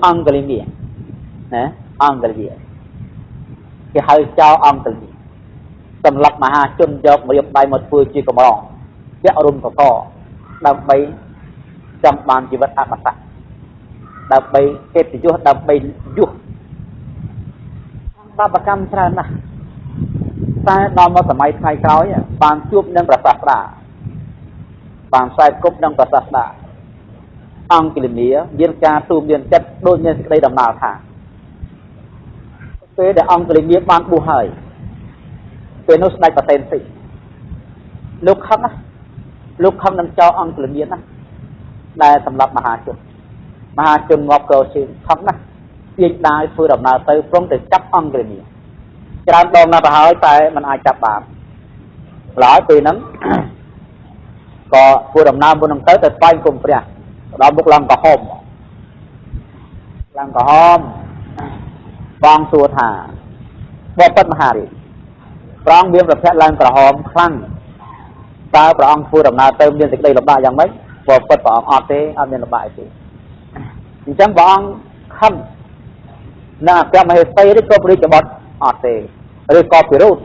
អង្គលីមីណាអង្គលីមីគេហៅចៅអង្គលីមីសម្រាប់មហាជនយកមករៀបដៃមកធ្វើជាកម្រងជារុំកកដើម្បីចង់បានជីវិតអមតៈដើម្បីកិត្តិយសដើម្បីយុះបាបកម្មច្រើនណាស់តែដល់មកសម័យថ្ងៃក្រោយបានជួបនឹងព្រះសាស្តាបានខ្សែគប់នឹងព្រះសាស្តាអង្គលីមីមានការទូមានចិត្តដូចមានសេចក្តីដំណើរថាពេលដែលអង្គលីមីបានបួសហើយពេលនោះស្ដេចប្រទេនទីលោកខឹងណាលោកខឹងនឹងចោលអង្គលីមីណាដែលសម្រាប់មហាជនងាប់ក្រជើងខឹងណាទាញដាវធ្វើដំណើរទៅព្រមតែចាប់អង្គលីមីច្រើនដងណាស់ទៅហើយតែมันអាចចាប់បានឡើយពេលហ្នឹងក៏ធ្វើដំណើរមុននឹងទៅស្វែងគុំព្រះដល់មុខឡើងក្រហមបងសួរថាបបិទ្ធមហារាជព្រះអង្គមានប្រភពឡើងក្រហមខ្លាំងតើព្រះអង្គធ្វើដំណើរទៅមានសេចក្តីលំបាកយ៉ាងម៉េចបបិទ្ធព្រះអង្គអត់ទេអត់មានលំបាកទេអញ្ចឹងព្រះអង្គខំនៅអគ្គមហេសីឬក៏ព្រះរាជបុត្រអត់ទេឬក៏ពិរុទ្ធ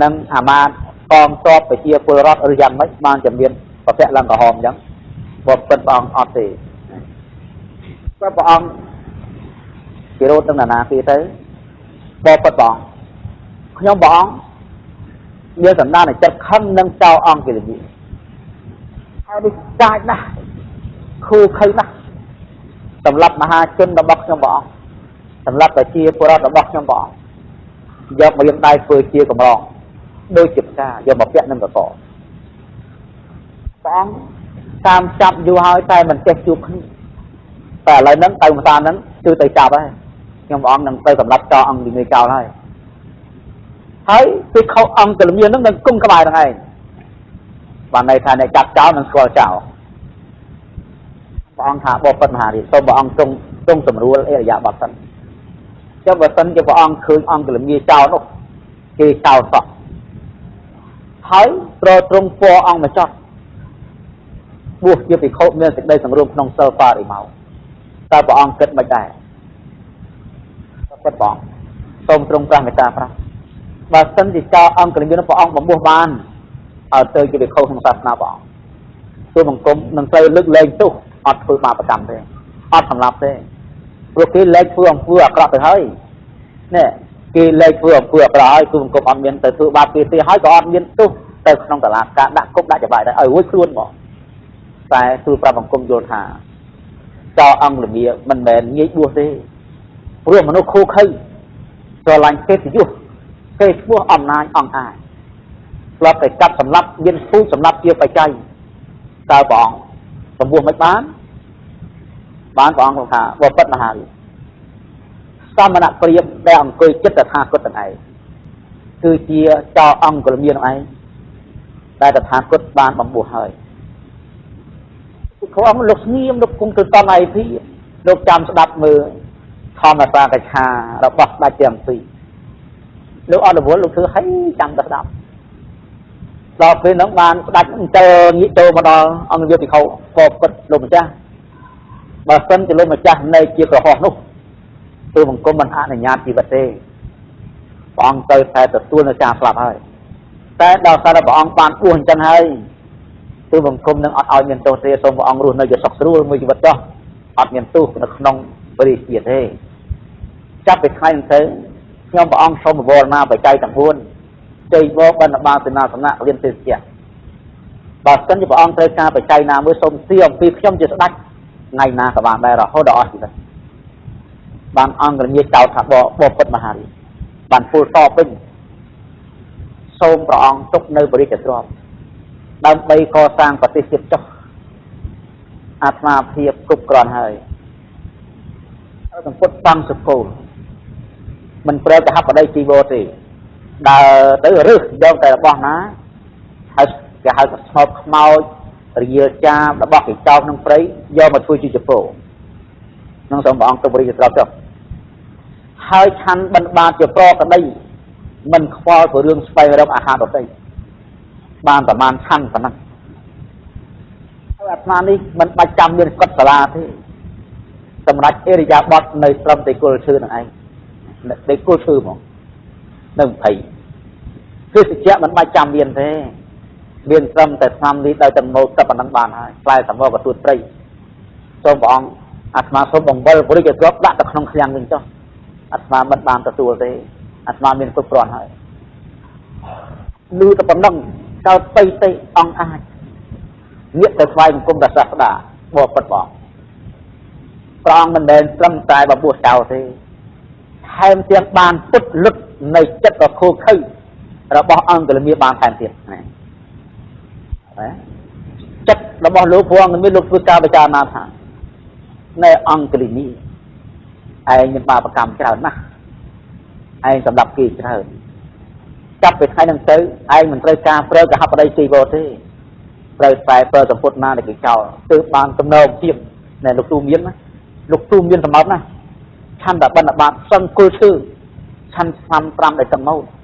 នឹងអាមាត្យកងទ័ពប្រជាពលរដ្ឋឬយ៉ាងម៉េចបានជំនាញប្រភពឡើងក្រហមអញ្ចឹងបបិទ្ធព្រះអង្គអត់ទេព្រះអង្គពិរុទ្ធនឹងណាគេទៅបបិទ្ធព្រះអង្គខ្ញុំព្រះអង្គមានសន្តានចិត្តខឹងនឹងចៅអង្គលីមីហើយនេះចាច់ណាស់ខូខើណាស់សម្រាប់មហាជនរបស់ខ្ញុំព្រះអង្គសម្រាប់ប្រជាពលរដ្ឋរបស់ខ្ញុំព្រះអង្គយកមកយើងដៃធ្វើជាកម្រងដូចជាផ្កាយកមកពាក់នឹងកកព្រះអង្គតាមចាប់យូរហើយតែមិនចេះជួបគ្នាតែឥឡូវហ្នឹងទៅម្សាហ្នឹងគឺទៅចាប់ហើយខ្ញុំព្រះអង្គនឹងទៅសម្រាប់ចោលអង្គលីមីចោលហើយពីខោអង្គលីមីហ្នឹងនឹងគុំក្បែរហ្នឹងឯងបានន័យថាអ្នកចាប់ចោលនឹងស្គាល់ចោលព្រះអង្គថាបបិទ្ធមហារាជសូមព្រះអង្គទ្រង់សម្រួលអរិយាបថសិនចុះបើសិនជាព្រះអង្គឃើញអង្គលីមីចោលនោះគេចោលសោះហើយប្រទ្រង់ពរអង្គមកចោះបួសជាភិក្ខុមានសេចក្តីសង្រួមក្នុងសិលបារីមកតើព្រះអង្គគិតមិនដែរគិតបងសូមទ្រង់ព្រះមេត្តាប្រាស់បើសិនជាចោលអង្គលីមីនោះព្រះអង្គបំពោះបានឲ្យទៅជាភិក្ខុក្នុងសាសនាព្រះអង្គទូបង្គំនឹងត្រូវលើកលែងទោសអត់ធ្វើបាបកម្មទេអត់សម្លាប់ទេព្រោះគេលែងធ្វើអំពើអាក្រក់ទៅហើយនេះគេលែងធ្វើអំពើអាក្រក់ហើយទូបង្គំអត់មានទៅធ្វើបាបគេទេហើយក៏អត់មានទោសទៅក្នុងតឡាការដាក់គុកដាក់ច្បាប់ដែរឲ្យរួចខ្លួនមកតែទូប្រាប់បង្គំយល់ថាចោលអង្គលីមីមិនមែនងាយបួសទេព្រោះមនុស្សខូខើស្រឡាញ់កិត្តិយសគេឈ្មោះអំណាចអង្គអាយស្លាប់តែកាប់សម្លាប់មានពូជសម្លាប់ជាបច្ច័យតើព្រះអង្គសម្ពោះមិនបានព្រះអង្គថាបបិទ្ធមហារាជសមណព្រាហ្មណ៍ដែលអង្គុយចិត្តតថាគតទាំងឯងគឺជាចោលអង្គលីមីនឹងឯងដែលតថាគតបានបំពោះហើយព្រះអង្គលោកស្ងៀមលោកគង់ទៅតំឯទីលោកចាំស្ដាប់មើលធម្មតាកឆារបស់ស្ដេចទាំងពីរលោកអត់រវល់លោកធ្វើឲ្យចាំតែស្ដាប់ដល់ពេលហ្នឹងបានស្ដេចទៅងាកចូលមកដល់អង្គយុតិខោក៏ពិតលោកម្ចាស់បើសិនជាលោកម្ចាស់នៅជាក្រហមនោះទូបង្គំមិនអនុញ្ញាតជីវិតទេព្រះអង្គទៅតែទទួលនៅការស្លាប់ហើយតែដល់សារព្រះអង្គបានបួសអញ្ចឹងហើយទូបង្គំនឹងអត់ឲ្យមានទោសទេសូមព្រះអង្គរស់នៅជាសុខស្រួលមួយជីវិតចុះអត់មានទោសនៅក្នុងបរិយាទេចាប់ពីថ្ងៃនេះទៅខ្ញុំព្រះអង្គសូមបវរណាបច្ច័យទាំង4ជ័យវបណ្ឌបាសេនាសនៈរៀនទេសជាបើសិនជាព្រះអង្គត្រូវការបច្ច័យណាមួយសូមសៀអំពីខ្ញុំជាស្ដេចថ្ងៃណាក៏បានដែររហូតដល់អស់ជីវិតបានអង្គលីមីចោទថាបបិទ្ធមហារាជបានពលតពេញសូមព្រះអង្គទុកនៅបរិយាទ្រព្យដើម្បីកសាងប្រទេសជាតិចុះអាត្មាភាពគ្រប់គ្រាន់ហើយសម្ពុតតាំងសុគោមិនប្រែទៅហបដីជីវរទេដើរទៅរឹសយកតែរបស់ណាហើយគេហៅថាស្មោកខ្មោចរាលចាបរបស់គេចោលក្នុងព្រៃយកមកធ្វើជាចពោក្នុងសូមព្រះអង្គទុកបរិយាទ្រព្យចុះហើយឆាន់បិណ្ឌបាតជាប្រក្តីមិនខ្វល់ពីរឿងស្វែងរកអាហារដទៃបានប្រមាណឆាន់ប៉ុណ្ណឹងហើយអាត្មានេះមិនបាច់ចាំមានកត់សាលាទេ សម្រាប់អេរិយាបថនៅត្រឹមតែគល់ឈើនឹងឯងតែគល់ឈើហ្មងនឹងភ័យគឺសច្ចៈមិនបាច់ចាំមានទេមានត្រឹមតែស្នាមនេះដោយតែម៉ូតតែប៉ុណ្ណឹងបានហើយផ្លែសម្បកទទួលព្រៃសូមព្រះអង្គអាត្មាសូមបង្វិលព្រឹកឲ្យគ្រាប់ដាក់ទៅក្នុងឃ្លាំងវិញចុះអាត្មាមិនបានទទួលទេអាត្មាមានគ្រប់គ្រាន់ហើយលឺតែប៉ុណ្ណឹងកោតទៅទេអង្គអាចងាកទៅថ្វាយបង្គំព្រះសាស្តាបបិទ្ធព្រះអង្គមិនមែនត្រឹមតែបបួសចោលទេថែមទាំងបានពុតលុតនៅចិត្តរខូខើរបស់អង្គលមាបានថែមទៀតណាចិត្តរបស់លោកព្រះអង្គមានលោកធ្វើការពិចារណាថានៅអង្គលមាឯងមានបាបកម្មច្រើនណាស់ឯងសម្រាប់គេច្រើនចាប់ពីថ្ងៃហ្នឹងទៅឯងមិនត្រូវការប្រើកហបដីជីវរទេត្រូវតែប្រើសម្ពុតណាដែលគេចោលទើបបានទំនងទៀតណែលោកទូមានណាលោកទូមានសម្បត្តិណាឆាន់តែបណ្ឌបាតសឹងគល់ឈើឆាន់ស្មាំ5ដែលសម្បត្តិ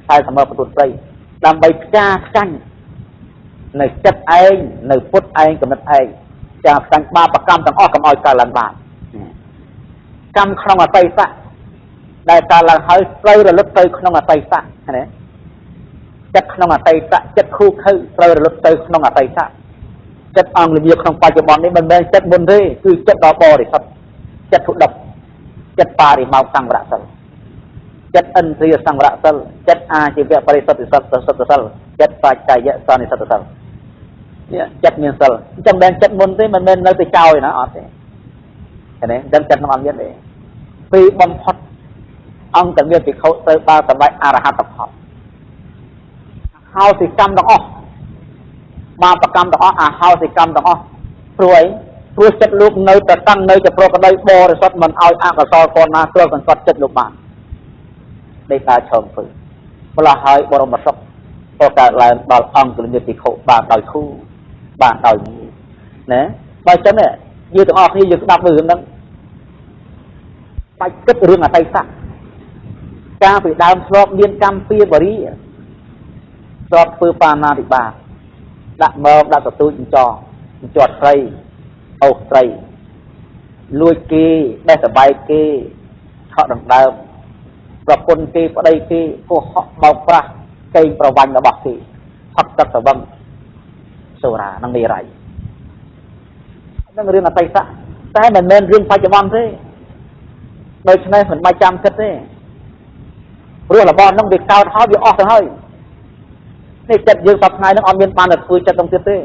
តែសម្បត្តិបន្ទូតព្រៃដើម្បីផ្កាខ្ចាញ់នៅចិត្តឯងនៅពុតឯងកំណត់ឯងចាផ្សាញ់បាបកម្មទាំងអស់កុំឲ្យកើតឡើងបានកម្មក្នុងអតីតដែលកើតឡើងហើយត្រូវរលឹកទៅក្នុងអតីតណាចិត្តក្នុងអតីតចិត្តខូខើត្រូវរលឹកទៅក្នុងអតីតចិត្តអង្គលមាក្នុងបច្ចុប្បន្ននេះមិនមែនចិត្តមុនទេគឺចិត្តដល់បរិសុទ្ធចិត្តធុដិបចិត្តបរិមោកសង្វរសិលចិត្តឥន្ទ្រិយសង្វរសិលចិត្តអាជីវៈបរិសុទ្ធសិលចិត្តបច្ច័យសន្និសិទ្ធសិលនេះចិត្តមានសិលអញ្ចឹងមិនមែនចិត្តមុនទេមិនមែននៅតែចោលណាអត់ទេឃើញទេដឹងចិត្តក្នុងអត់មានទេពីបំផុតអង្គតែមានភិក្ខុទៅបានសម្រេចអរហត្តផលហោសិកម្មទាំងអស់បាបកម្មទាំងអស់អហោសិកម្មទាំងអស់ព្រួយព្រោះចិត្តលោកនៅតែតាំងនៅជាប្រកដីបរិសុទ្ធមិនឲ្យអកុសលកនណាគ្របកង្កត់ចិត្តលោកបានដេកដើរឈរធ្វើម្ល៉េះហើយបរមសុខក៏កើតឡើងដល់អង្គលមាភិក្ខុបានដោយធូរបានដោយណាបើចឹងយើងទាំងអស់គ្នាយើងស្ដាប់រឿងហ្នឹងបាច់គិតរឿងអតីតកាលពីដើមធ្លាប់មានកម្មពៀបរិយធ្លាប់ធ្វើបាណាតិបាដាក់មកដាក់ទទូចចជាប់ត្រីអូសត្រីលួចគេបេះសបាយគេឆក់ដង្ដើមប្រពន្ធគេប្តីគេកុហកបោកប្រាស់កេងប្រវាញ់របស់គេផឹកទឹកស្វឹងសូរ៉ានឹងនិរ័យនឹងរឿងអតីតតែមិនមែនរឿងបច្ចុប្បន្នទេដូច្នេះមិនបាច់ចាំគិតទេព្រោះរបស់ហ្នឹងវាកោតហើយវាអស់ទៅហើយនេះចិត្តយើងសពថ្ងៃហ្នឹងអត់មានបានទៅធ្វើចិត្តហ្នឹងទៀតទេ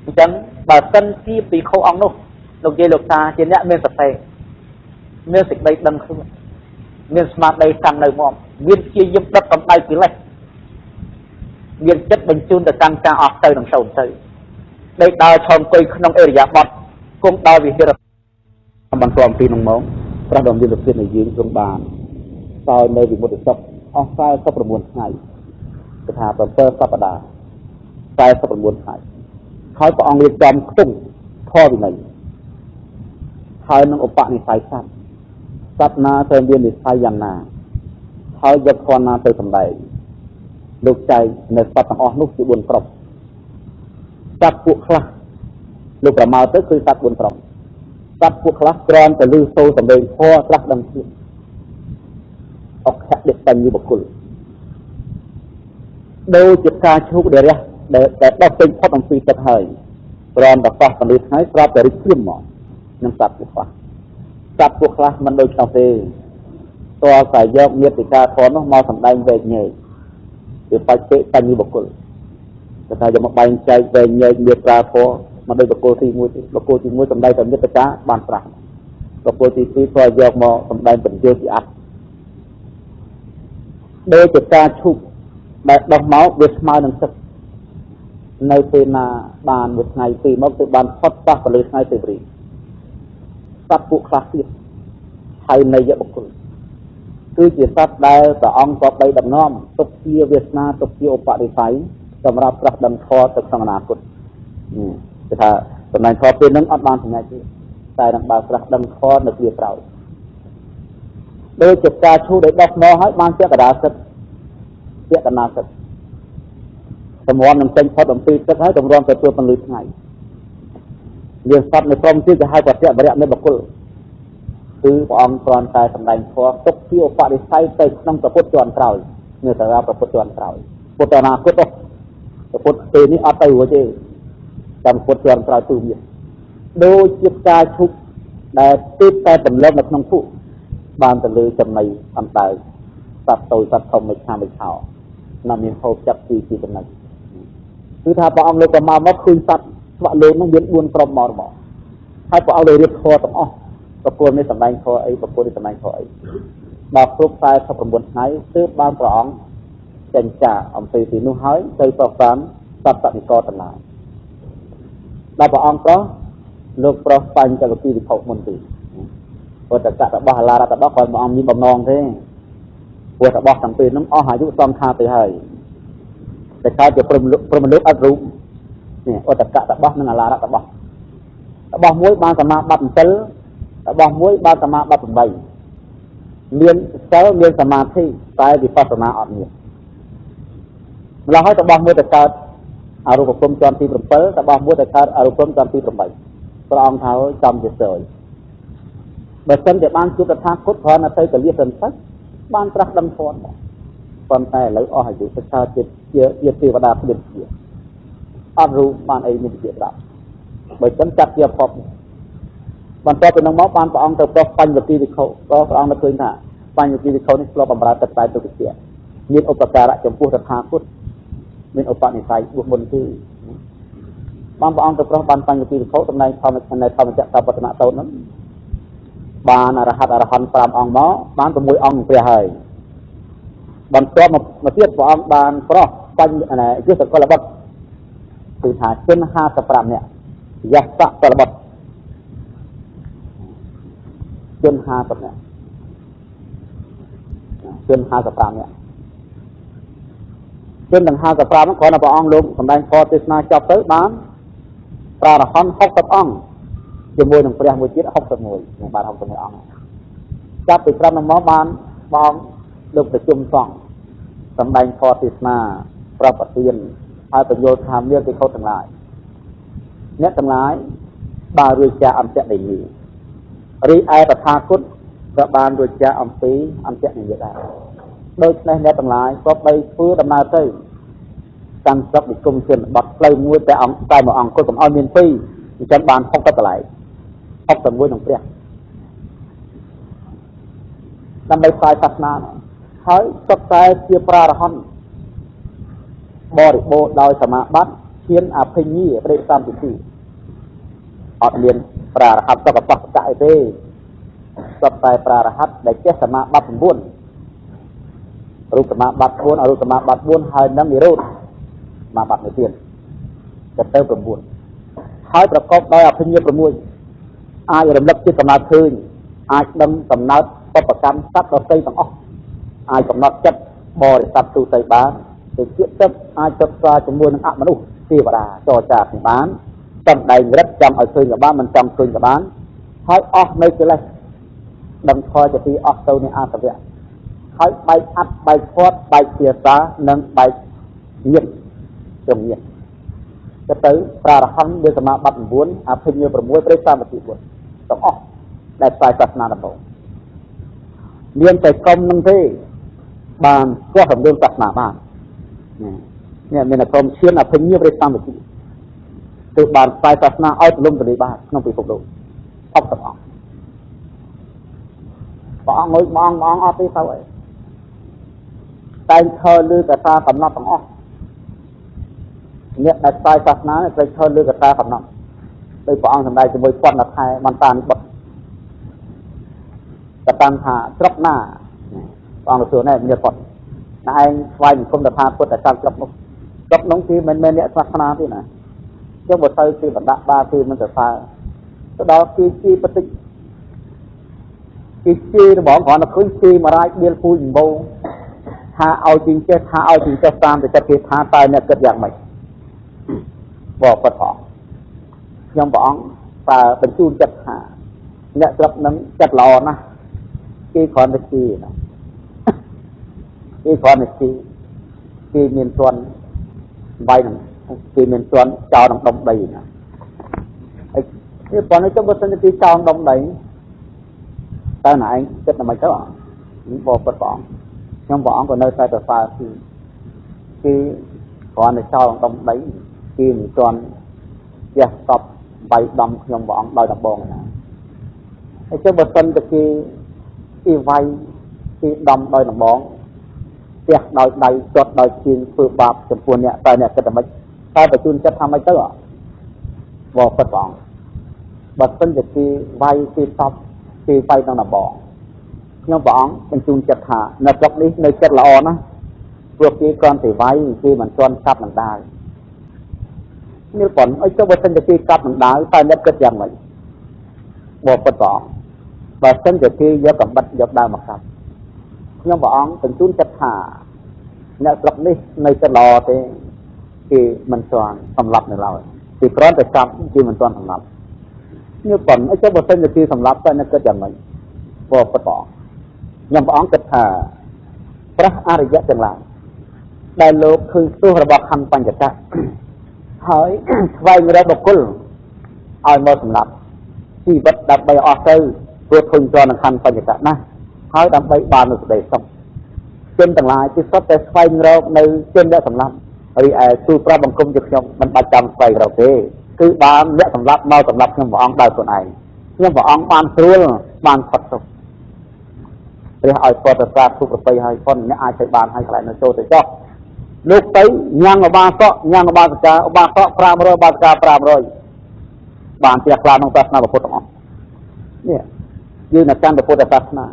អញ្ចឹងបើសិនជាពីខុសអង្គនោះលោកយាយលោកតាជាអ្នកមានសតិមានសេចក្តីដឹងខ្លួនមានស្មារតីតាំងនៅមាំមានជាយមដិតកំដៅកិលេសមានចិត្តបញ្ជូនទៅកាន់ការអស់ទៅនឹងសូន្យទៅដេកដើរឈរអង្គុយក្នុងអេរិយាបថគង់ដល់វិហារបានព្រមពីនឹងមកប្រះដំមានលទ្ធិនៃយើងក្នុងបានសោយនៅវិមុតសុខអស់49ថ្ងៃគឺថា7សប្តាហ៍49ថ្ងៃហើយព្រះអង្គរៀបចំខ្ទង់ធម៌វិន័យហើយនឹងឧបនិស្ស័យសត្វណាត្រូវមាននិស្ស័យយ៉ាងណាហើយយកធម៌ណាទៅសម្ដែងលោកចែកនៅសត្វទាំងអស់នោះជា4ក្រុមសត្វពួកខ្លះលោកប្រមាណទៅគឺសត្វ4ក្រុមសត្វពួកខ្លះគ្រាន់តែឮសូរសម្លេងធម៌ត្រាស់ដឹងទៀតអក្ខៈដេបញ្ញបុគ្គលដូចជាការឈូកដែលរះដែលដោះពេញផុតអំពីទឹកហើយព្រមតែកោះកលឹះថ្ងៃប្រាប់តែរិះគៀមមកនឹងសត្វពួកខ្លះសត្វពួកខ្លះមិនដូចនោះទេតើតែយកមេតិកាធម៌នោះមកសម្ដែងវែកញែកវាបច្ចៈបញ្ញបុគ្គលតែថាយកមកបែងចែកវែងញែកមេត្រាធម៌មកដូចបុគ្គលទី1ទេបុគ្គលទី1សម្ដែងតែមេតិកាបានប្រាស់បុគ្គលទី2ក៏យកមកសម្ដែងបញ្យោជាអត្ថដូចជាការឈូកដែលដោះមកវាស្មើនឹងទឹកនៅពេលណាបានមួយថ្ងៃពីមកទៅបានផុតប៉ះទៅលើថ្ងៃទេវរីសត្វពួកខ្លះទៀតហើយនៃយបុគ្គលគឺជាសត្វដែលព្រះអង្គក៏បីដំណំទុកជាវាសនាទុកជាឧបនិស្ស័យសម្រាប់ប្រះដឹងធម៌ទៅក្នុងអនាគតគឺថាសម្ដែងធម៌ពេលហ្នឹងអត់បានសម្រេចទេតែនឹងបើប្រះដឹងធម៌នៅពេលក្រោយដោយជាការឈូដោយដោះមកហើយបានជាកដាសិទ្ធជាកណាសិទ្ធតម្រាំនឹងចេញផុតអំពីទឹកហើយតម្រាំទទួលពន្លឺថ្ងៃ យើងសត្វនៅក្រុមទៀតគេហៅបច្ចៈបរិយនៃបុគ្គលគឺព្រះអង្គគ្រាន់តែសម្ដែងធម៌ទុកជាឧបនិស្ស័យទៅក្នុងប្រពុតជាន់ក្រោយនៅតារាប្រពុតជាន់ក្រោយពុទ្ធអនាគតប្រពុតពេលនេះអត់ទៅរួចទេតាមពុទ្ធជាន់ក្រោយទូវាដូចជាផ្កាឈូកដែលទីតែតម្លឹងនៅក្នុងភក់បានទៅលើចំណីអណ្ដើកសត្វតូចសត្វធំមិនខាមិនខោណាមានហូបចាប់ទីចំណីគឺថាព្រះអង្គលើកទៅមកឃើញសត្វស្វាក់លើនោះមាន4ក្រុមមករបស់ហើយព្រះអង្គលើរៀបធម៌ទាំងអស់ប្រពន្ធនេះសម្ដែងធម៌អីប្រពន្ធនេះសម្ដែងធម៌អីដល់គ្រប់49ថ្ងៃទើបបានព្រះអង្គចេញចាកអំពីទីនោះហើយទៅប្រកាសសត្វនិកតទាំងឡាយដល់ព្រះអង្គប្រោះលោកប្រុសបញ្ចវគិវិភពមុនទីពុទ្ធកៈរបស់អាឡារតរបស់គាត់ព្រះអង្គមានបំណងទេព្រោះរបស់ទាំងពីរនោះអស់អាយុសំខាទៅហើយតែកើតជាព្រមលោកអត់រូបនេះឧតកៈរបស់និងអាឡារតរបស់មួយបានសមាបត្តិ7របស់មួយបានសមាបត្តិ8មានសិលមានសមាធិតែវិបស្សនាអត់មានម្ល៉េះហើយរបស់មួយទៅកើតអរូបភពជាន់ទី7របស់មួយទៅកើតអរូបភពជាន់ទី8ព្រះអង្គថាចំជាសើបើសិនជាបានជួបតថាគតគ្រាន់តែទៅកលៀសសិនទៅបានត្រាស់ដឹងធម៌ប៉ុន្តែឥឡូវអស់អាយុទៅកើតជាទេវតាព្រានជាអត់រូបបានអីមានជាប្រាប់បើចឹងចាត់ជាភពបន្ទាប់ពីនោះមកបានព្រះអង្គទៅប្រោះបញ្ញវគិវិខុក៏ព្រះអង្គទៅឃើញថាបញ្ញវគិវិខុនេះឆ្លប់បំរើទឹកតែទុតិយមានឧបការៈចំពោះតថាគតមានឧបនិស្ស័យបុគ្គលទីបានព្រះអង្គទៅប្រោះបានបញ្ញវគិវិខុតំណែងធម្មនៅធម្មចក្របតនតោនោះបានអរហន្ត5អង្គមកបាន6អង្គព្រះហើយបន្ទាប់មកទៀតព្រះអង្គបានប្រោះបញ្ញយុទ្ធកុលបុត្រគឺថាជន55នាក់យស្សៈកុលបុត្រជន50នាក់ជន55នាក់ជនទាំង55ហ្នឹងគ្រាន់តែព្រះអង្គលោកសម្ដែងធម៌ទេសនាចប់ទៅបានប្រារហន្ត60អង្គជាមួយនឹងព្រះមួយទៀត61នឹងបាន61អង្គចាប់ពីត្រឹមនោះមកបានបងលោកប្រជុំសង្ឃសម្ដែងធម៌ទេសនាប្រពទានហើយបញ្យល់ថាមានពិខុទាំងឡាយអ្នកទាំងឡាយបានរួចចាកអន្តៈនៃនេះរីឯតថាគតក៏បានរួចចាកអំពីអន្តៈនៃនេះដែរដូច្នេះអ្នកទាំងឡាយក៏បីធ្វើដំណើរទៅកាន់ស្រុកនិគមជនបទផ្លូវមួយតែអង្គតែមួយអង្គគត់កុំឲ្យមាន2អញ្ចឹងបាន60កន្លែង61នឹងព្រះដើម្បីផ្សាយសាសនាហើយសុទ្ធតែជាប្រារហន្តបរិបូរដោយសមាបត្តិឈានអភិញ្ញាប្រេសំពិធីអត់មានប្រារហត្តកបបកៈអីទេសុទ្ធតែប្រារហត្តដែលចេះសមាបត្តិ9រូបសមាបត្តិ4អរូបសមាបត្តិ4ហើយនឹងនិរោធសមាបត្តិមួយទៀតទៅ9ហើយប្រកបដោយអភិញ្ញា6អាចរំលឹកជាកំណត់ឃើញអាចដឹងកំណត់បបកម្មសត្វដទៃទាំងអស់អាចកំណត់ចិត្តបរិស័ទទូទៅបានទៅជាចិត្តអាចសិក្សាជាមួយនឹងអមនុស្សទេវតាចរចាគ្នាបានតំដែងរិទ្ធចង់ឲ្យឃើញក៏បានមិនចង់ឃើញក៏បានហើយអស់នៅកិលេសដឹងខជាទីអស់ទៅនៃអសវៈហើយបែកអត្តបែកធាត់បែកភាសានិងបែកញាតិជំនាញទៅប្រារហន្តវាសមាបត្តិ9អភិញ្ញា6ប្រេសាមតិ4ទាំងអស់ដែលផ្សាយសាសនាដំបូងមានតែក្រុមនឹងទេបានស្គាល់សម្ដេចសាសនាបាននេះមានក្រុមឈានអភិញ្ញាប្រេសាមតិទើបបានផ្សាយសាសនាឲ្យទលំទលាយបានក្នុងពិភពលោក60អង្គព្រះអង្គមួយអង្គអត់ទេទៅអីតែងធ្វើលើកថាកំណត់ទាំងអស់អ្នកដែលផ្សាយសាសនាត្រូវធ្វើលើកថាកំណត់ដោយព្រះអង្គសម្ដែងជាមួយប៉ុណ្ណាខែបានតានបុត្រកតាំងថាស្រុកណាព្រះអង្គសួរណែមានប៉ុណ្ណាឯងស្វែងគុំតថាពុទ្ធតែតាមស្រុកនោះស្រុកនោះគឺមិនមែនអ្នកសាសនាទេណាចុះបើទៅគឺបណ្ដាក់បាគឺមិនទៅសើទៅដល់គឺជីបតិចគឺជីរបស់គ្រាន់តែឃើញជីមរាជដៀលពូជដំបងថាឲ្យជាងចេះថាឲ្យជាងចេះតាមទៅចិត្តគេថាតើអ្នកគិតយ៉ាងម៉េចបបពុតផងខ្ញុំព្រះអង្គប្រើបញ្ជូនចិត្តថាអ្នកស្រុកនឹងចិត្តល្អណាស់គេគ្រាន់តែជីណាគេគ្រាន់តែជីគេមានទន់បាយនឹងគេមានទន់ចោលក្នុងដុំដីណាហើយ นี่ปอนนี้จะบทสันติจองดำไหนตาไหนจะทำไมเจ้าบอกปอนยังบอกcòn nơi sai pha thì còn ở sau đom đấy khi mình còn giờ tập bay đom nhom bọn đòi đập bòn này cái cho bớt phân được khi vay khi đom đòi đập bòn giờ đòi đầy chọt đòi chiên phượt bạc chấm puôn nhẹ tay nhẹ cái tầm mấy tay phải chun chất tham mấy tới à bỏ phật bọn bớt phân được khi vay khi tập khi vay đang đập bòn nhom bọn mình chun chất hạ nợ gốc đi nơi chất là on áพวกที่ก่อนสิไว้ที่มันซ้อนทับมันได้นี่ผลไอ้เจ้าวัตถุที่กับมันได้ตายนับก็ยังไงบอกประต่อวัตถุที่เยอะกับบัดยกได้มาครับยังบอกเป็นจุนจัดหาเนี่ยหลักนี้ในจะรอที่มันซ้อนสำหรับในเราที่ก่อนแต่กับที่มันซ้อนสำหรับนี่ผลไอ้เจ้าวัตถุที่สำหรับตายนับก็ยังไงบอกประต่อยังบอกจัดหาพระอริยะจังหวะได้โลกคือสู้ระบบคำปัญจทะเฮ้ยไว้เมื่อบุคคลเอามาสำหรับที่บัดดับใบออเซอร์ตัวทุนจรคำปัญจทะนะเฮ้ยดับใบบานสุดเดชจนต่างหลายที่สดแต่ไฟเราในเช่นได้สำหรับไอ้สู้พระบังคมจุดยมมันประจำไฟเราเด้คือบานเนี่ยสำหรับเราสำหรับยังบอกได้ส่วนไหนยังบอกบานครัวบานฝัดสุดเรื่องไอ้ปอตตาทุกไปให้คนเนี่ยไอ้ใช้บานให้ใครในโจทย์เจ้าลูกไปยังอบาก็ยังอบาสกาอบาก็ปราบรอยบาสกาปราบรอยบานเสียกลางต้องตัดหน้าพระพุทธองค์เนี่ยยืนในการพระพุทธศาสนา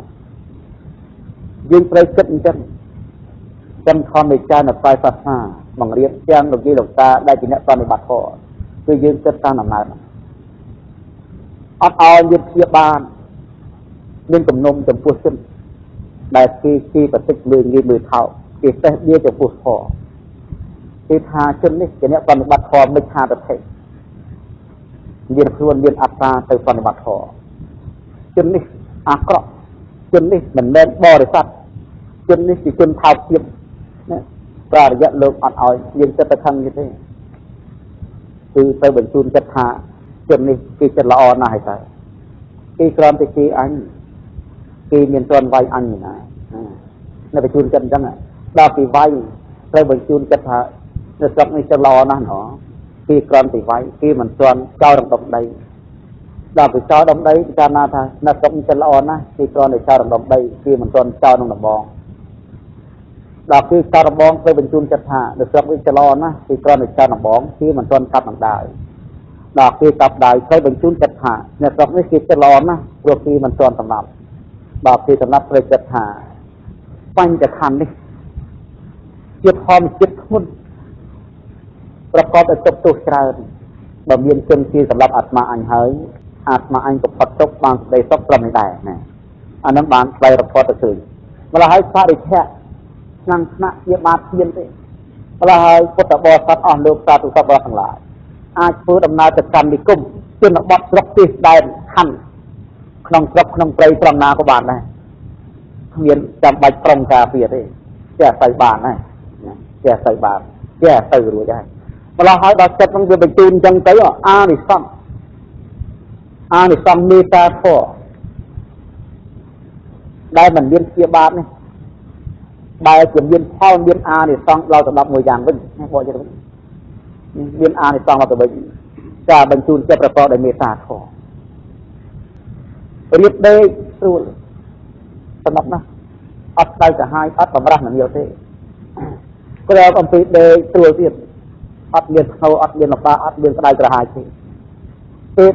ยืนไปเกิดจันจำคำในใจในปลายศาสนาบังเรียนแจ้งหลวงยี่หลวงตาได้จีเนตอนในบัตรพอคือยืนเกิดการนำนายอัดเอายืนเทียบบานยืนกำนมจำพูดขึ้นได้ที่ประสิทธิ์มือยืนมือเท้าที่เตะเบี้ยจะพูดพอที่ทาจนนี่จะเนี่ยปฏิบัติพอไม่ทาแต่เทเวียนครวนเวียนอัตตาไปปฏิบัติพอจนนี่อักระจนนี่เหมือนเล่นบริษัทจนนี่สิจนเท้าเทียมเนี่ยปราศจากโลกอ่อนอ่อยยังจะไปทำยังไงคือไปบรรจุจัตหาจนนี่คือจะละออนายใจคือกรามตะกี้อันคือเมียนตอนไวอันอยู่นะในไปจุนกันจังไงดาวตีไว้ไปบรรจุจัตหาจะจับในจะรอนะหนอที่กรอนติไว้ที่มันส่วนเจ้าดำดำใดดาวไปเจ้าดำใดการนาทานักจับจะรอนะที่กรอนในเจ้าดำดำใดที่มันส่วนเจ้าดำดำบองดาวที่เจ้าดำบองไปบรรจุจัตหาเดือดจับจะรอนะที่กรอนในเจ้าดำบองที่มันส่วนทับดำได้ดาวที่ตับได้ไปบรรจุจัตหาเนี่ยจับไม่คิดจะรอนะพวกที่มันส่วนสำหรับดาวที่สำหรับเลยจัตหาฟังจะทันนี่เจ็บหอมเจ็บทุนประกอบกับตบตัวชราบะเมียนเชิงที่สำหรับอัตมาอันเฮยอัตมาอันกับพัดตกบางใดตกกลไม่ได้นะอันนั้นบางใบระพอตะคืนเวลาให้พระได้แค่นั่งณเยี่ยมมาเพียนไปเวลาให้พุทธบริษัทอ่อนโลกตาตุสัพพะทั้งหลายอาจพูดอำนาจจัดการในกลุ่มจนบัดรักที่ได้ขั้นขนมกรอบขนมไตรปรำนาก็บานได้เมียนจำใบปรองกาเปียได้แก่ใส่บานได้แก่ใส่บานแก่ตื่นรู้ได้เวลาหายบาดเจ็บมันจะไปจูนจังใจอ่ะอานิสัมมีตาพอได้มันเรียนเกียบาทนี่ได้เกี่ยวเรียนพ่อเรียนอานิสัมเราจะรับมวยอย่างวิ่งไม่พอจะรู้เรียนอานิสัมเราจะไปจะบรรจุจะประกอบในเมตตาพอเรียบได้สู้สำหรับนะอัดได้จะให้อัดบำรักเหมือนเดียวเท่ก็แล้วก็ไปได้ตัวเสียอัดเรียนเขาอัดเรียนหลับตาอัดเรียนกระไดกระหายสิ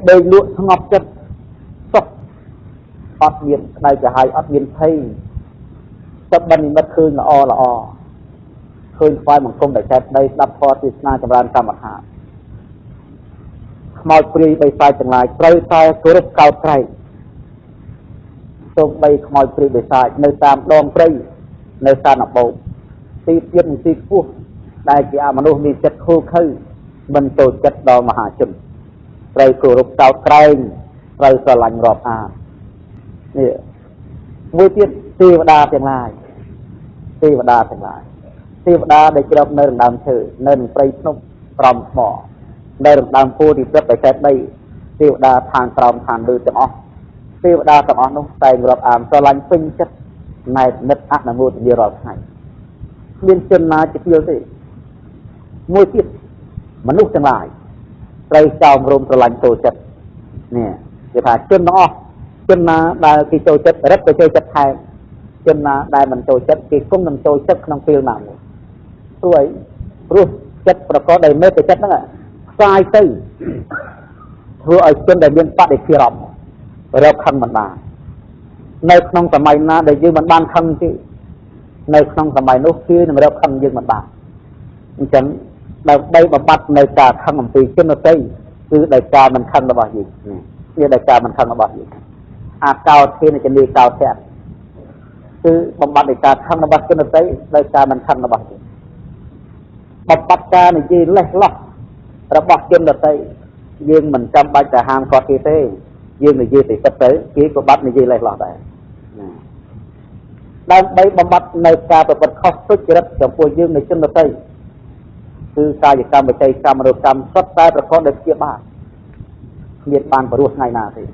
เดินลุสงบจัดสกอัดเรียนกระไดกระหายอัดเรียนไทยจับบันนี้มาคืนละอคืนไฟมันคงได้แค่ได้รับพอติดนาจำรานกรรมฐานมอยปรีใบไฟจังไรไตรไฟกุรบเก่าไตรตรงใบมอยปรีใบไฟในตามดองไตรในตาหนับโบตีเพี้ยนตีพูได้กี่มนุษย์มีจัดคู่ขึ้นมันโตจัดดอกมหาชนไตรกุรบเก่าไตรไตรสลังรอบนี่มวยเตี้ยเทวดาเพียงไรเทวดาเพียงไรเทวดาได้กรอบเนินดำเถื่อเนินไตรนุ่มปรอมหมอได้ดำพูที่เกิดไปแค่ได้ tiêu đa than tròn than lưទាំងអស់tiêu đaទាំងអស់នោះតែងរាប់អានស្រឡាញ់ពេញចិត្តណែនិតអនុមោទនារាល់ថ្ងៃមានជនណាជាពីលទេមួយទៀតមនុស្សទាំងឡាយត្រូវចោមរោមស្រឡាញ់ចូលចិត្តនេះគេថាជនទាំងអស់ជនណាដែលគេចូលចិត្តរឹតទៅចូលចិត្តថែមជនណាដែលមិនចូលចិត្តគេគុំនឹងចូលចិត្តក្នុងពេលណាមួយព្រោះអីព្រោះចិត្តប្រកបដោយមេត្តាចិត្តហ្នឹងខ្សាយទៅធ្វើឲ្យជនដែលមានបដិភិរម្មរកខឹងមិនបាននៅក្នុងសម័យណាដែលយើងមិនបានខឹងទេនៅក្នុងសម័យនោះគឺនឹងរកខឹងយើងមិនបានអញ្ចឹងដើម្បីបំបត្តិនៅការខឹងអំពីជនដទៃគឺដោយការមិនខឹងរបស់យើងវាដោយការមិនខឹងរបស់យើងអាកោតធានចលីកោតធានគឺបំបត្តិដោយការខឹងរបស់ជនដទៃដោយការមិនខឹងរបស់យើងបំបត្តិការនិយាយលេះលោះរបស់ជនដទៃយើងមិនចាំបាច់ទៅហាមគាត់ទេយើងនិយាយទៅពិតទៅគេក៏បាត់និយាយលេះលោះដែរដើម្បីបំបត្តិនៅការប្រព្រឹត្តខុសទុច្ចរិតចំពោះយើងនៃជនដទៃគឺកាយកម្មវិច័យកម្មរកម្មសុទ្ធតែប្រកបដោយព្យាបាលគ្មានបានព្រោះថ្ងៃណាទេ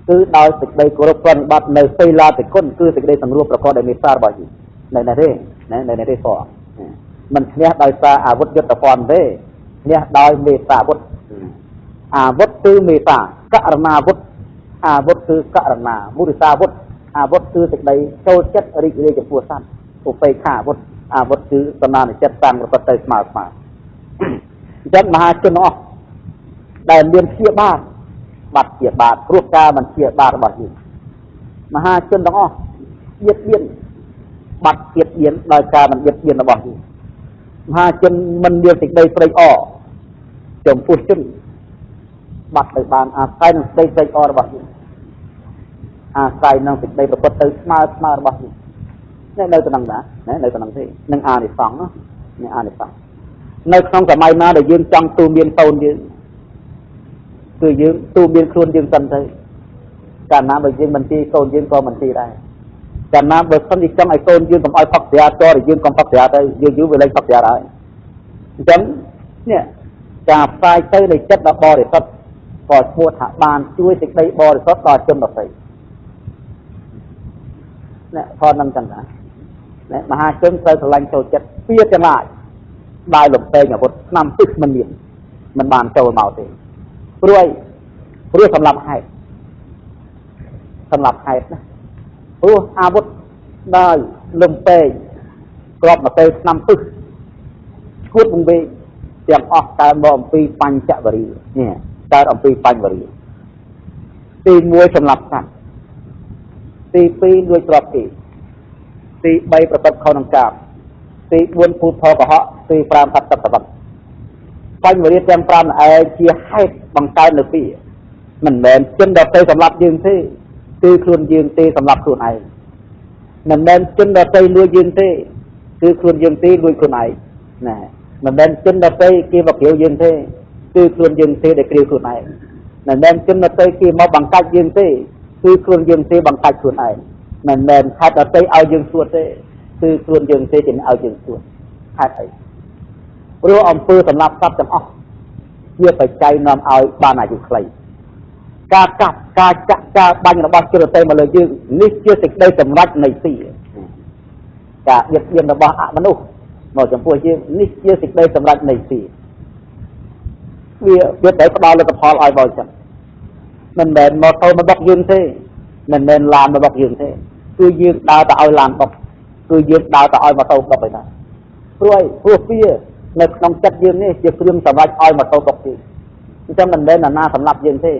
គឺដោយសេចក្តីគោរពប្រណិប័តនៅសីលាតិគុណគឺសេចក្តីសង្រួមប្រកបដោយមេត្តារបស់យើងនៅនេះទេនៅនេះទេផងមិនឈ្នះដោយសារអាវុធយុទ្ធភ័ណ្ឌទេឈ្នះដោយមេត្តាអាវុធគឺមេត្តាករណាអាវុធអាវុធគឺករណាមុទិតាអាវុធអាវុធគឺសេចក្តីចូលចិត្តរីករាយចំពោះសត្វឧបេក្ខាអាវុធគឺបណ្ដានិចិត្តតាមប្រកបទៅស្មើអញ្ចឹងមហាជនអស់ដែលមានព្យាបាទបាត់ព្យាបាទព្រោះការមិនព្យាបាទរបស់យើងមហាជនទាំងអស់បៀតបៀនបាត់បៀតបៀនដោយការមិនបៀតបៀនរបស់យើងមហាជនមិនមានសេចក្តីត្រេកអរចំពោះជនបាត់ទៅបានអាស្រ័យនឹងសេចក្តីត្រេកអររបស់យើងអាស្រ័យនឹងសេចក្តីប្រកបទៅស្មើរបស់យើងនៅទៅនឹងណានៅទៅនឹងទេនឹងអានិសង្ឃនេះអានិសង្ឃនៅក្នុងសម័យណាដែលយើងចង់ទូមានកូនយើងគឺយើងទូមានខ្លួនយើងសិនទៅកាលណាបើយើងមិនទីកូនយើងក៏មិនទីដែរកាលណាបើសិនជាចង់ឲ្យកូនយើងកុំឲ្យផឹកស្រាតរយើងកុំផឹកស្រាទៅយើងយូរវាលែងផឹកស្រាហើយអញ្ចឹងនេះការផ្សាយទៅនៃចិត្តដ៏បរិសុទ្ធក៏ឈ្មោះថាបានជួយសេចក្តីបរិសុទ្ធដល់ជនដទៃនេះផងនឹងចឹងណាមហាជនត្រូវស្រឡាញ់ចូលចិត្តពីទាំងឡាយដោយលំពេងអាវុធឆ្នាំទឹកមិនបានចូលមកទេព្រោះសម្រាប់ហេតុណាព្រោះអាវុធដោយលំពេងក្របមកទៅឆ្នាំទឹកឈួតវង្វេងទាំងអស់កើតមកអំពីបញ្ចវរីនេះកើតអំពីបញ្ញវរីទី1សម្រាប់សត្វទី2លួចទ្រព្យគេទី3ប្រព្រឹត្តខុសនឹងកាមទី4ភូតផលកុហកទី5ផាត់ទឹកសវត្ថបញ្ញវរីទាំង5ឯងជាហេតុបង្កើតនៅពីមិនមែនជនដទៃសម្រាប់យើងទេគឺខ្លួនយើងទេសម្រាប់ខ្លួនឯងមិនមែនជនដទៃលួចយើងទេគឺខ្លួនយើងទេលួចខ្លួនឯងណាមិនមែនជនដទៃគេមកគ្រាវយើងទេគឺខ្លួនយើងទេដែលគ្រាវខ្លួនឯងមិនមែនជនដទៃគេមកបង្កាច់យើងទេគឺខ្លួនយើងទេបង្កាច់ខ្លួនឯងមិនមែនខេត្តដទៃឲ្យយើងសួតទេគឺខ្លួនយើងទេជាឲ្យយើងសួតខេត្តអីព្រោះអំពើសម្រាប់សត្វទាំងអស់ជាបច្ច័យនាំឲ្យបានអាយុខ្លីការកាប់ការចាក់ការបាញ់របស់ជនដទៃមកលើយើងនេះជាសេចក្តីសម្រេចនៃទីការបៀតបៀនរបស់អមនុស្សមកចំពោះយើងនេះជាសេចក្តីសម្រេចនៃទីវាតែផ្ដល់លទ្ធផលឲ្យបើចឹងមិនមែនម៉ូតូមកបុកយើងទេមិនមែនឡានមកបុកយើងទេគឺយើងដើរទៅឲ្យឡានបុកគឺយើងដើរទៅឲ្យម៉ូតូបុកឯណាព្រោះវានៅក្នុងចិត្តយើងនេះជាគ្រឿងសម្រេចឲ្យម៉ូតូបុកទេអញ្ចឹងមិនមែនណាសម្រាប់យើងទេ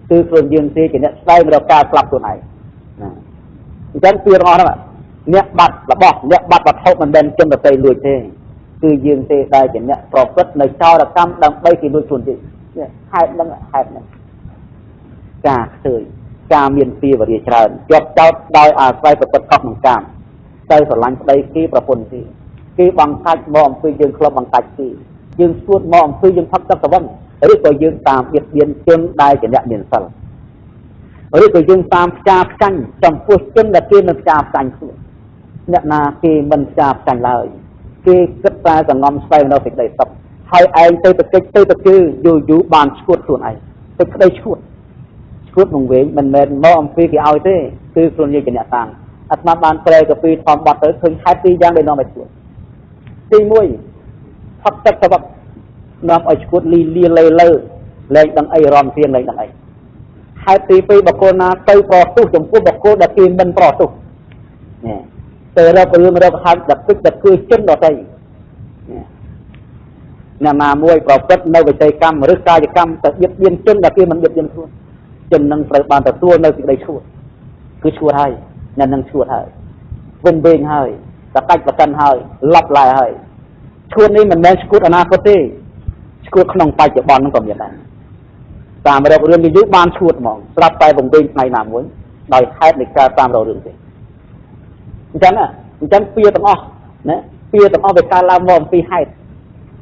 គឺខ្លួនយើងទេជាអ្នកស្ដែងរកការស្លាប់ខ្លួនឯងណាអញ្ចឹងពីរបស់ហ្នឹងអ្នកបាត់របស់អ្នកបាត់វត្ថុមិនមែនជនដទៃលួចទេគឺយើងទេដែលជាអ្នកប្រព្រឹត្តនៅចោរកម្មដើម្បីគេលួចខ្លួនទេហេតុហ្នឹងការឃើញការមានពីវរិយច្រើនជាប់ចោតដោយអាស្រ័យប្រព្រឹត្តខុសក្នុងកាមទៅស្រឡាញ់ប្តីគេប្រពន្ធគេបង្កាច់មកអំពីយើងខ្លប់បង្កាច់គេយើងស្ទួតមកអំពីយើងផឹកទឹកសវឹងឬក៏យើងតាមបៀតបៀនជនដែលជាអ្នកមានសិលឬក៏យើងតាមផ្ចាផ្ចាញ់ចំពោះជនដែលគេមិនផ្ចាផ្ចាញ់ខ្លួនអ្នកណាគេមិនផ្ចាផ្ចាញ់ឡើយគេគិតតែសង្ងំស្វែងនៅសេចក្តីសុខហើយឯងទៅប្រកិច្ចទៅគឺយូរបានឈួតខ្លួនឯងទៅក្តីឈួត ឈួតមកវិញមិនមែនមកអំពីគេឲ្យទេគឺខ្លួនយើងជាអ្នកតាំងអាត្មាបានប្រែកាពីធម្មបាត់ទៅឃើញហេតុពីរយ៉ាងដែលនាំឲ្យឈួតទី1ផឹកទឹកទៅនាំឲ្យឈួតលីលាលើលើលែងដឹងអីរំទៀងលែងដឹងអីហេតុទី2បកគលណាទៅប្រទុះចំពោះបកគលដែលគេមិនប្រទុះនេះទៅរករឿងរកហាត់ដឹកទឹកដឹកគឺចិនដតៃអ្នកណាមួយប្រព្រឹត្តនៅវិច័យកម្មឬកាយកម្មទៅបៀតបៀនជនដែលគេមិនបៀតបៀនខ្លួនជននឹងត្រូវបានទទួលនៅសេចក្តីឈួតគឺឈួតហើយអ្នកនឹងឈួតហើយវិញវិញហើយតកាច់ប្រកិនហើយឡប់ឡាយហើយឈួតនេះមិនមែនឈួតអនាគតទេឈួតក្នុងបច្ចុប្បន្ននឹងក៏មានដែរតាមរករឿងយូរបានឈួតហ្មងស្រាប់តែវង្វេងថ្ងៃណាមួយដោយហេតុនៃការតាមរករឿងទេអញ្ចឹងពៀទាំងអស់ណាពៀទាំងអស់វាកើតឡើងមកអំពីហេតុ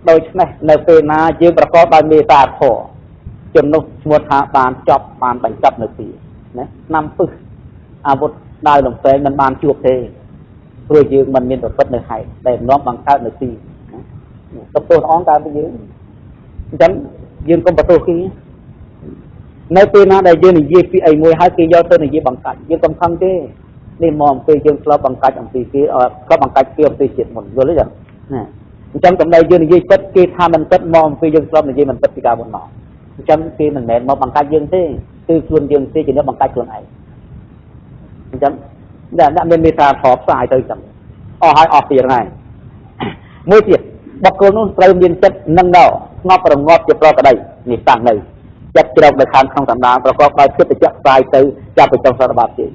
ដូច្នេះនៅពេលណាយើងប្រកបដោយមេត្តាធម៌ចំណុះឈ្មោះថាបានចប់បានបញ្ចប់នៅទីណាឆ្នាំពឹសអាវុធដាវលំពេងមិនបានជួបទេព្រោះយើងមិនមានប្រព្រឹត្តនៅហេតុដែលនាំបង្កើតនៅទីណាទោសអង្គកើតពីយើងអញ្ចឹងយើងកុំបន្ទោសគេនៅពេលណាដែលយើងនិយាយពីអីមួយហើយគេយកទៅនិយាយបង្កាច់យើងកំខឹងទេនេះមកអំពីយើងធ្លាប់បង្កាច់អំពីគេធ្លាប់បង្កាច់គេអំពីជាតិមុនយល់ទេចាណាអញ្ចឹងចំណៃយើងនិយាយពិតគេថាមិនពិតមកអំពីយើងធ្លាប់និយាយមិនពិតពីការមុនមកអញ្ចឹងគេមិនមែនមកបង្កាច់យើងទេគឺខ្លួនយើងទេជាអ្នកបង្កាច់ខ្លួនឯងអញ្ចឹងអ្នកមានមេត្តាធម៌ផ្សាយទៅចឹងអស់ហើយអស់ទៀតហើយមួយទៀតបុគ្គលនោះត្រូវមានចិត្តនឹងដល់ស្ងប់រងាប់ជាប្រកដីនេះតាំងនៅចិត្តជ្រៅនៅខាងក្នុងសម្ដានប្រកបដោយចិត្តត្រជាក់ផ្សាយទៅចាប់ទៅtrongសរបាប់ជិ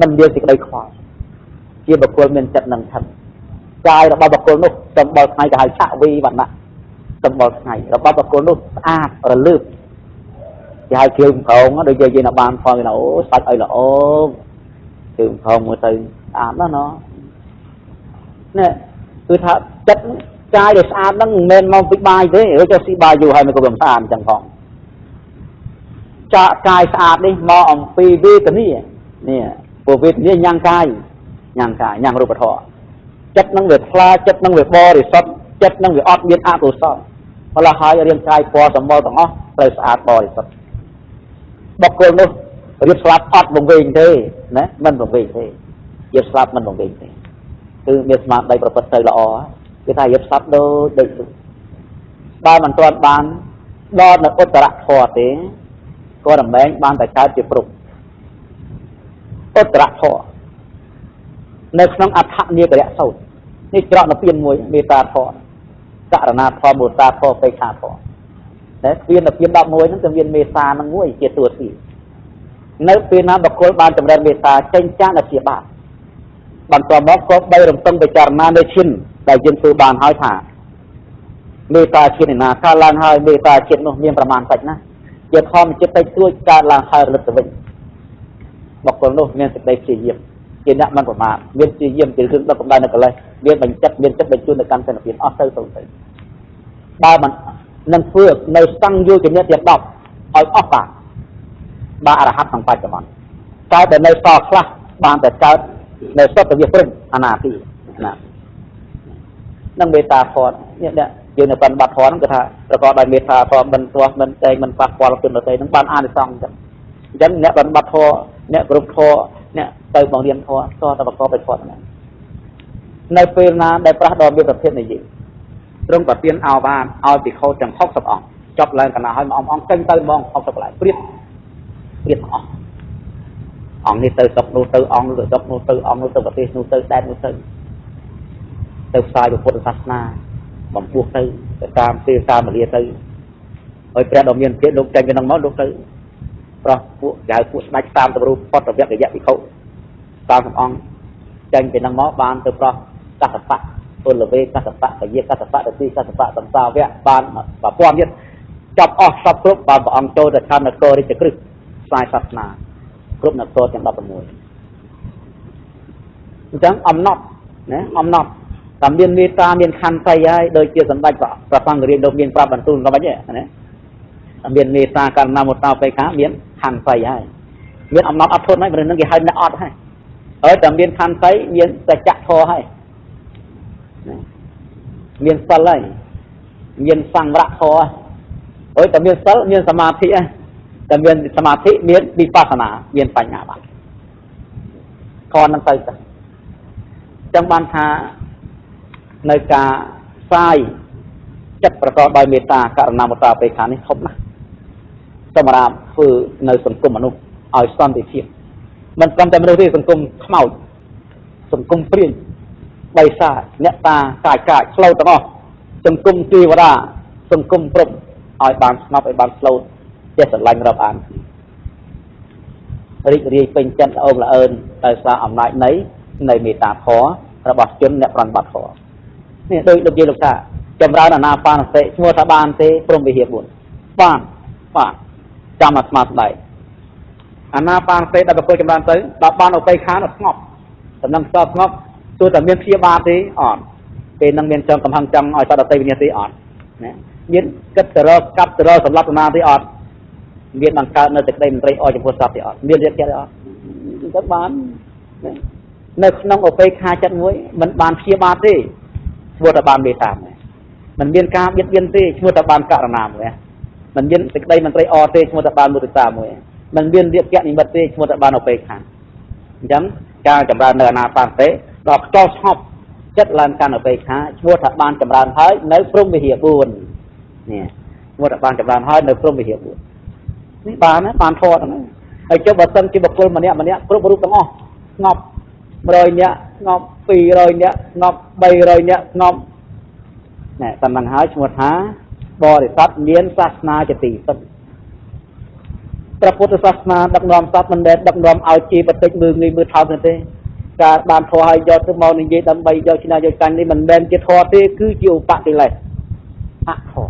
មិនមានសេចក្តីខ្វល់ជាបុគ្គលមានចិត្តនឹងធឹងកាយរបស់បុគ្គលនោះសម្បល់ថ្ងៃគេហៅឆាវីវណ្ណៈសម្បល់ថ្ងៃរបស់បុគ្គលនោះស្អាតរលឹបគេហៅគ្រឿងប្រងដូចយើងបានផងអូសាច់អីល្អគ្រឿងប្រងមើលទៅស្អាតណាស់ណោះនេះគឺថាចិត្តកាយដែលស្អាតហ្នឹងមិនមែនមកពីបាយទេឬចុះស៊ីបាយយូរហើយមិនក៏មិនស្អាតអញ្ចឹងផងចាក់កាយស្អាតនេះមកអំពីវេទនានេះព្រោះវេទនាញ៉ាំងកាយញ៉ាំងរូបធម៌ចិត្តនឹងវាថ្លាចិត្តនឹងវាបរិសុទ្ធចិត្តនឹងវាអត់មានអកុសលម្ល៉េះហើយរាងកាយពណ៌សម្បល់ទាំងអស់ត្រូវស្អាតបរិសុទ្ធបុគ្គលនោះរៀបស្លាប់អត់វង្វេងទេណាមិនវង្វេងទេរៀបស្លាប់មិនវង្វេងទេគឺមានស្មារតីប្រព្រឹត្តទៅល្អគេថារៀបស្លាប់ដូចបើមិនទាន់បានដល់នៅឧត្តរធម៌ទេក៏រំលែងបានតែកើតជាព្រំឧត្តរធម៌នៅក្នុងអដ្ឋនិកយសោតនេះច្រកនិព្វានមួយមេត្តាធម៌ករណាធម៌មុទិតាធម៌បេក្ខាធម៌តែនិព្វាន11ហ្នឹងគឺមានមេត្តានឹងមួយជាទួទីនៅពេលណាបុគ្គលបានចម្រើនមេត្តាចេញចាកដល់ជាបាបបន្តមកក៏បីរំពឹងពិចារណានៅឈិនដែលយើងធ្វើបានហើយថាមេត្តាជាតិណាកើតឡើងហើយមេត្តាជាតិនោះមានប្រមាណតិចណាជាធម្មជាតិតិចតួចកើតឡើងហើយរលឹកទៅវិញបុគ្គលនោះមានសេចក្តីព្យាយាមជាអ្នកមិនប្រមាទមានព្យាយាមជារឿងដឹកកម្ដៅនៅកលេសមានបញ្ចិត្តមានចិត្តបញ្ជូនទៅកាន់សន្តិភាពអស់ទៅបើមិននឹងធ្វើនៅសង្ឃយោជំនះទាំង10ឲ្យអស់បាទអរហត្តក្នុងបច្ចុប្បន្នតែតែនៅសល់ខ្លះបានតែកើតនៅសតវិព្រឹមអនាទីណានឹងមេត្តាធម៌នេះយើងនៅបប្រតិបត្តិធម៌ហ្នឹងគឺថាប្រកបដោយមេត្តាធម៌មិនទាស់មិនតែងមិនប៉ះពាល់ជនដទៃហ្នឹងបានអានិសង្សអញ្ចឹងអ្នកបប្រតិបត្តិធម៌អ្នកគ្រប់ធម៌អ្នកទៅបង្រៀនធម៌តតែប្រកបដោយធម៌ហ្នឹងនៅពេលណាដែលប្រាស់ដល់មានប្រភេទនៃយើងត្រង់ប្រទានឲ្យបានឲ្យពិខុទាំង60អង្គចប់ឡើងកណ្ដាលឲ្យអង្គចេញទៅហ្មង60កន្លែងព្រៀបទាំងអស់អង្គនេះទៅស្រុកនោះទៅអង្គនោះទៅស្រុកនោះទៅអង្គនោះទៅប្រទេសនោះទៅដែននោះទៅផ្សាយពុទ្ធសាសនាបំពោះទៅតាមទេតាមមលាទៅហើយព្រះដ៏មានភាពលោកចេញពីនឹងមកលោកទៅប្រោះពួកហៅពួកស្ដេចតាមទម្រូផុតវគ្គយៈភិក្ខុតាមសំអង្គចេញពីនឹងមកបានទៅប្រោះកសបៈពលវេកសបៈកាយកសបៈទទីកសបៈសំសាវៈបានប្រព័ន្ធទៀតចាប់អស់សពគ្រប់បានព្រះអង្គចូលទៅខណ្ឌនគររាជក្រឹស្នផ្សាយសាសនាគ្រប់នគរទាំង16អញ្ចឹងអំណត់ណាអំណត់តែមានមេត្តាមានខន្តីហើយដូចជាសម្ដេចព្រះសង្ឃរាជលោកមានប្រាប់បន្ទូលក៏មិនដែរណាមានមេត្តាករណាមុទិតាបេក្ខាមានខន្តីហើយមានអំណត់អត់ធន់ហើយព្រោះនឹងគេហៅអ្នកអត់ហើយតែមានខន្តីមានសច្ចធម៌ហើយមានសិលហើយមានសង្វរៈធម៌ហើយតែមានសិលមានសមាធិហើយ แต่เมียนสมาธิเมียนวิปัสสนาเมียนปัญญาบ้างก่อนนั้นไปจังบานหาในการใส่จัดประกอบโดยเมตตากรุณาเมตตาไปขานี้ครบนะสมราคือในสังคมมนุษย์เอาสันติเทียมมันกำจัดมนุษย์ที่สังคมขมาวสังคมเปลี่ยนใบซาเนตากายเคล้าตั้งอ๋อสังคมตีวราสังคมปรบเอาบางนับไอ้บางเคล้าเจสลังรับอ่านริเรียเป็นจันองละเอิญแต่สาอำนาจไหนในเมตตาขอระบาดจนเนี่ยปรันบัดขอเนี่ยโดยลูกยีลูกตาจำรานาปานเตชัวทบานเตปรมวิเหบุญป้านจำมาสมาสได้อานาปานเตได้ประกอบจำราเตดับบานออกไปค้านออกงอบแต่นั่งชอบงอบตัวแต่เมียนเทียบาเตอ่อนเป็นนั่งเมียนจำกำพังจำอ่อยสัตว์เตวิญญาเตอ่อนเนี่ยยินกับเตอกับเตอสำหรับนาเตอ่อนเมียนบังคับในตึกได้มันเตยอ่อยจำพวกสัตว์เตอ่อนเมียนเรียกแค่อ่อนกับบานในน้องออกไปค้าจัดมวยมันบานเทียบาเตชัวทบานเบตามมันเบียนกาเบียนเบียนเตชัวตะบานกะระนามเลยมันเบียนตึกได้มันไตรอเตชัวตะบานมุตตามวยมันเบียนเรียกแกะนิบัตเตชัวตะบานออกไปขันจังการจำรานเนินนาปานเตดอกจอชอบจัดลานการออกไปขันชัวตะบานจำรานท้ายในพรหมวิหารบุญเนี่ยชัวตะบานจำรานท้ายในพรหมวิหารบุญนี่บานนะบานทอดนะไอ้เจ้าบัตรตั้งจีบกุลมันเนี่ยพระบรมตั้งอ๋องอบรอยเนี่ยงอบปีรอยเนี่ยงอบใบรอยเนี่ยงอบเนี่ยตำนานหายชมวดหาบริษัทเลี้ยนศาสนาจะตีสักพระพุทธศาสนาดักนอมทรัพย์มันเด็ดดักนอมเอาจีปฏิมือเงยมือเท้านั่นเองการบานทอให้ยอดตัวมอนี่เยดำใบยอดชินายอดกันนี่มันเบนจะทอเตคือจิวปะติเลยอะทอ